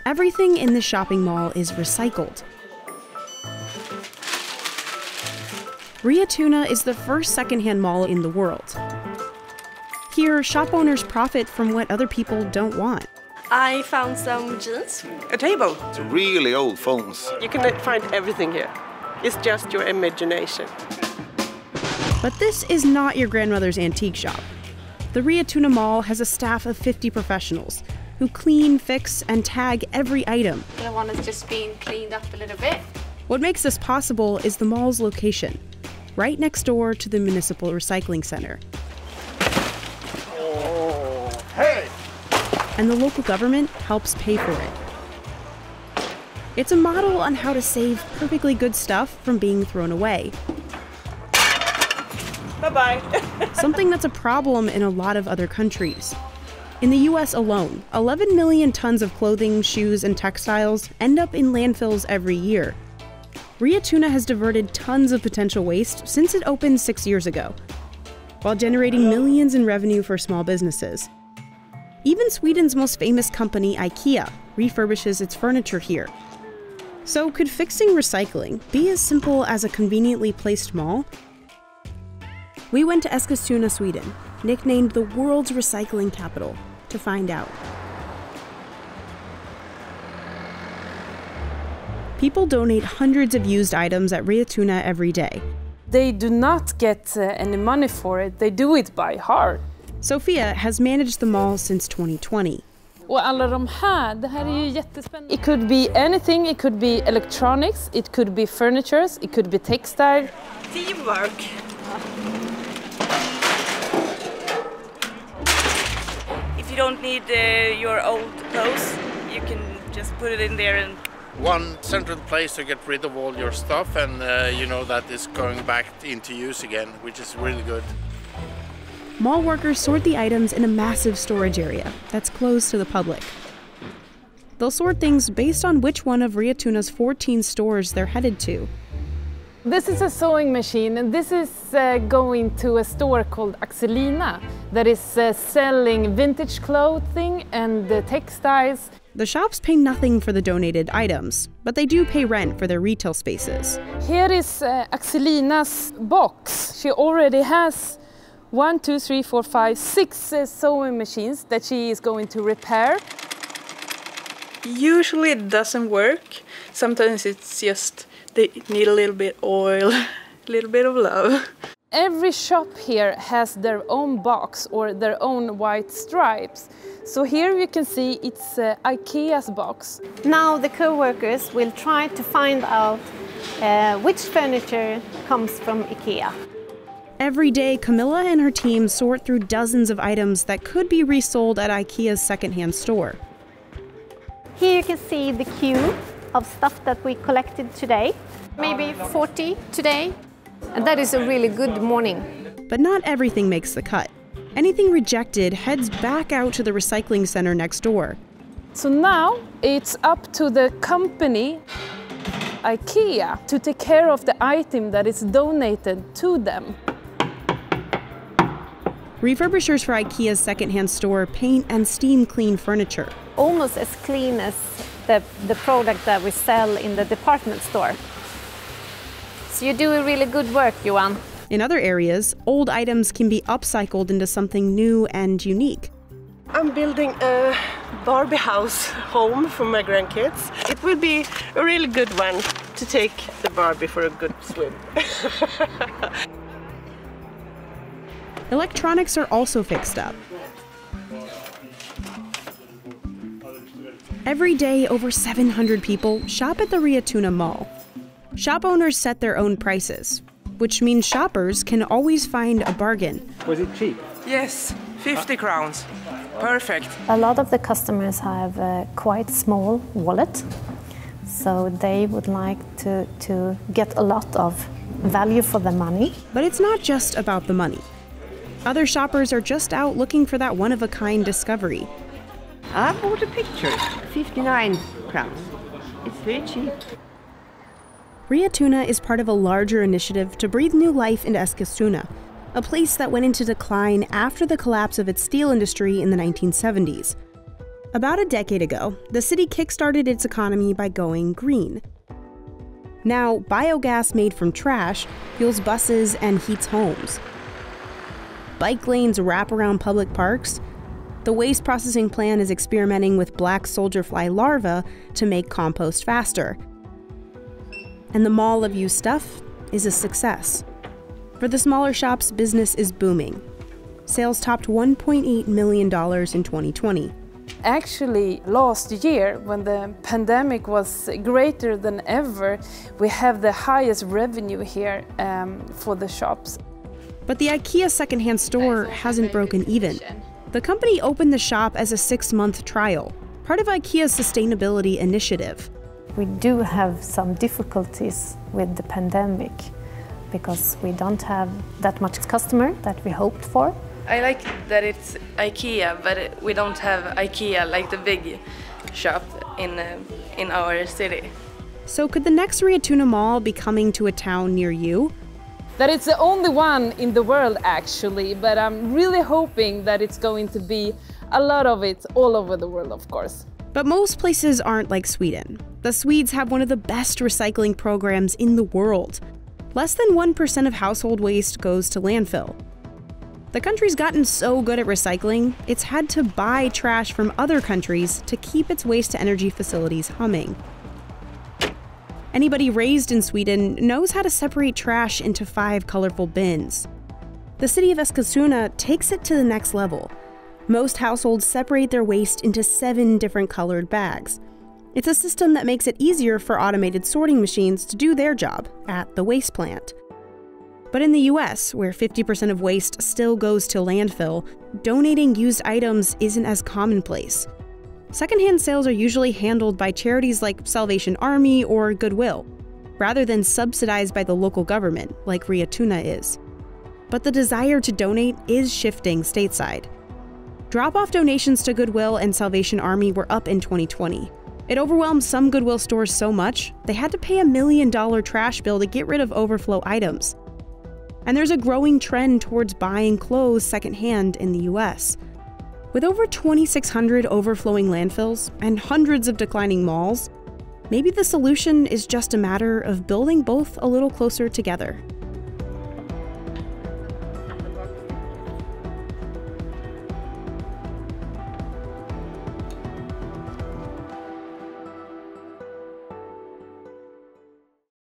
Everything in the shopping mall is recycled. Ria Tuna is the first secondhand mall in the world. Here, shop owners profit from what other people don't want. I found some jeans. A table. It's really old phones. You can find everything here. It's just your imagination. But this is not your grandmother's antique shop. The Ria Tuna Mall has a staff of 50 professionals who clean, fix, and tag every item. The one is just being cleaned up a little bit. What makes this possible is the mall's location, right next door to the municipal recycling center. Oh, hey! And the local government helps pay for it. It's a model on how to save perfectly good stuff from being thrown away. Bye-bye. Something that's a problem in a lot of other countries. In the US alone, 11 million tons of clothing, shoes, and textiles end up in landfills every year. Ria Tuna has diverted tons of potential waste since it opened 6 years ago, while generating millions in revenue for small businesses. Even Sweden's most famous company, IKEA, refurbishes its furniture here. So could fixing recycling be as simple as a conveniently placed mall? We went to Eskilstuna, Sweden, nicknamed the world's recycling capital, to find out. People donate hundreds of used items at Ria Tuna every day. They do not get any money for it, they do it by heart. Sophia has managed the mall since 2020. Och alla de här, det här är ju jättespännande. It could be anything, it could be electronics, it could be furniture, it could be textile. Teamwork. If you don't need your old clothes, you can just put it in there and one central place to get rid of all your stuff, and you know that is going back into use again, which is really good. Mall workers sort the items in a massive storage area that's closed to the public. They'll sort things based on which one of Ria Tuna's 14 stores they're headed to. This is a sewing machine, and this is going to a store called Axelina that is selling vintage clothing and textiles. The shops pay nothing for the donated items, but they do pay rent for their retail spaces. Here is Axelina's box. She already has 1, 2, 3, 4, 5, 6 sewing machines that she is going to repair. Usually it doesn't work. Sometimes it's just they need a little bit of oil, a little bit of love. Every shop here has their own box or their own white stripes. So here you can see it's IKEA's box. Now the co-workers will try to find out which furniture comes from IKEA. Every day, Camilla and her team sort through dozens of items that could be resold at IKEA's secondhand store. Here you can see the queue of stuff that we collected today. Maybe 40 today. And that is a really good morning. But not everything makes the cut. Anything rejected heads back out to the recycling center next door. So now it's up to the company, IKEA, to take care of the item that is donated to them. Refurbishers for IKEA's secondhand store paint and steam clean furniture. Almost as clean as the product that we sell in the department store. So you do a really good work, Johan. In other areas, old items can be upcycled into something new and unique. I'm building a Barbie house home for my grandkids. It will be a really good one to take the Barbie for a good swim. Electronics are also fixed up. Every day, over 700 people shop at the Ria Tuna Mall. Shop owners set their own prices, which means shoppers can always find a bargain. Was it cheap? Yes, 50 crowns. Perfect. A lot of the customers have a quite small wallet, so they would like to get a lot of value for the money. But it's not just about the money. Other shoppers are just out looking for that one-of-a-kind discovery. I bought a picture, 59 crowns. It's very cheap. Ria Tuna is part of a larger initiative to breathe new life into Eskilstuna, a place that went into decline after the collapse of its steel industry in the 1970s. About a decade ago, the city kickstarted its economy by going green. Now, biogas made from trash fuels buses and heats homes. Bike lanes wrap around public parks. The waste processing plant is experimenting with black soldier fly larvae to make compost faster. And the mall of used stuff is a success. For the smaller shops, business is booming. Sales topped $1.8 million in 2020. Actually, last year, when the pandemic was greater than ever, we have the highest revenue here for the shops. But the IKEA secondhand store hasn't broken even. The company opened the shop as a 6-month trial, part of IKEA's sustainability initiative. We do have some difficulties with the pandemic because we don't have that much customer that we hoped for. I like that it's IKEA, but we don't have IKEA like the big shop in our city. So could the next Riatuna Mall be coming to a town near you? That it's the only one in the world actually, but I'm really hoping that it's going to be a lot of it all over the world, of course. But most places aren't like Sweden. The Swedes have one of the best recycling programs in the world. Less than 1% of household waste goes to landfill. The country's gotten so good at recycling, it's had to buy trash from other countries to keep its waste-to-energy facilities humming. Anybody raised in Sweden knows how to separate trash into 5 colorful bins. The city of Eskilstuna takes it to the next level. Most households separate their waste into 7 different colored bags. It's a system that makes it easier for automated sorting machines to do their job at the waste plant. But in the US, where 50% of waste still goes to landfill, donating used items isn't as commonplace. Secondhand sales are usually handled by charities like Salvation Army or Goodwill, rather than subsidized by the local government, like Riatuna is. But the desire to donate is shifting stateside. Drop-off donations to Goodwill and Salvation Army were up in 2020. It overwhelmed some Goodwill stores so much, they had to pay $1 million trash bill to get rid of overflow items. And there's a growing trend towards buying clothes secondhand in the US. With over 2,600 overflowing landfills and hundreds of declining malls, maybe the solution is just a matter of building both a little closer together.